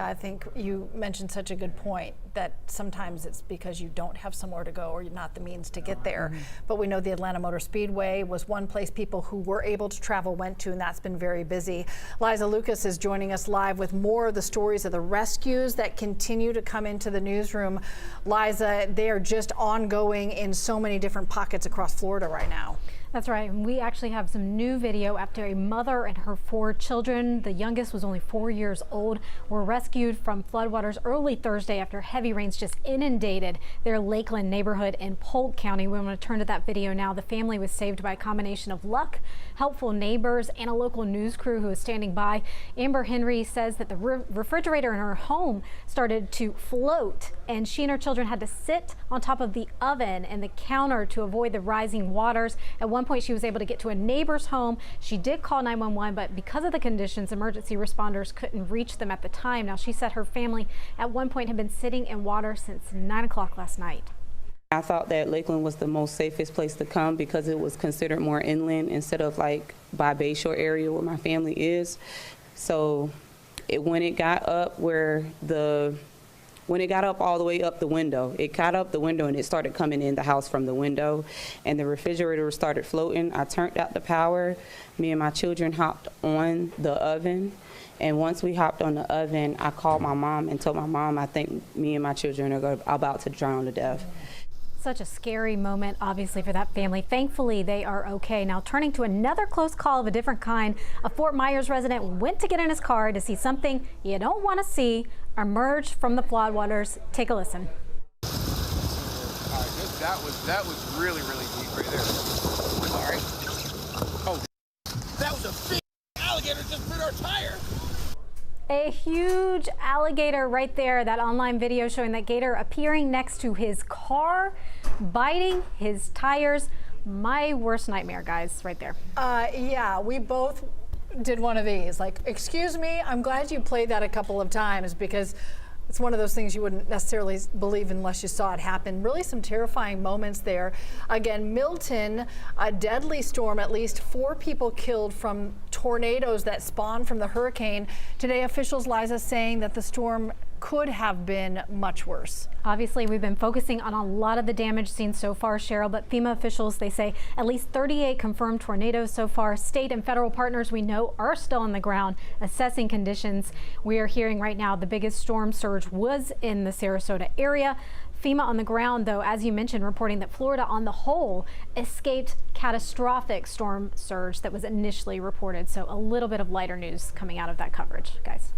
I think you mentioned such a good point that sometimes it's because you don't have somewhere to go or you're not the means to get there. But we know the Atlanta Motor Speedway was one place people who were able to travel went to, and that's been very busy. Liza Lucas is joining us live with more of the stories of the rescues that continue to come into the newsroom. Liza, they are just ongoing in so many different pockets across Florida right now. That's right. We actually have some new video after a mother and her 4 children, the youngest was only 4 years old, were rescued from floodwaters early Thursday after heavy rains just inundated their Lakeland neighborhood in Polk County. We want to turn to that video now. The family was saved by a combination of luck, helpful neighbors, and a local news crew who was standing by. Amber Henry says that the refrigerator in her home started to float, and she and her children had to sit on top of the oven and the counter to avoid the rising waters. At one point, she was able to get to a neighbor's home. She did call 911, but because of the conditions, emergency responders couldn't reach them at the time. Now, she said her family at one point had been sitting in water since 9 o'clock last night. I thought that Lakeland was the most safest place to come because it was considered more inland instead of like by Bayshore area where my family is. So when it got up when it got up all the way up the window, it got up the window and it started coming in the house from the window, and the refrigerator started floating. I turned out the power. Me and my children hopped on the oven, and once we hopped on the oven, I called my mom and told my mom, I think me and my children are about to drown to death. Such a scary moment, obviously, for that family. Thankfully, they are okay. Now, turning to another close call of a different kind, a Fort Myers resident went to get in his car to see something you don't want to see emerge from the floodwaters. Take a listen. All right, that was really, really deep right there. Sorry. Oh, that was a big alligator just bit our tire. A huge alligator right there. That online video showing that gator appearing next to his car, biting his tires. My worst nightmare, guys, right there. Yeah, we both did one of these. Like, excuse me, I'm glad you played that a couple of times because it's one of those things you wouldn't necessarily believe unless you saw it happen. Really some terrifying moments there. Again, Milton, a deadly storm, at least 4 people killed from tornadoes that spawned from the hurricane. Today, officials, Liza, saying that the storm could have been much worse. Obviously, we've been focusing on a lot of the damage seen so far, Cheryl, but FEMA officials, they say at least 38 confirmed tornadoes so far. State and federal partners we know are still on the ground assessing conditions. We are hearing right now the biggest storm surge was in the Sarasota area. FEMA on the ground, though, as you mentioned, reporting that Florida on the whole escaped catastrophic storm surge that was initially reported. So a little bit of lighter news coming out of that coverage, guys.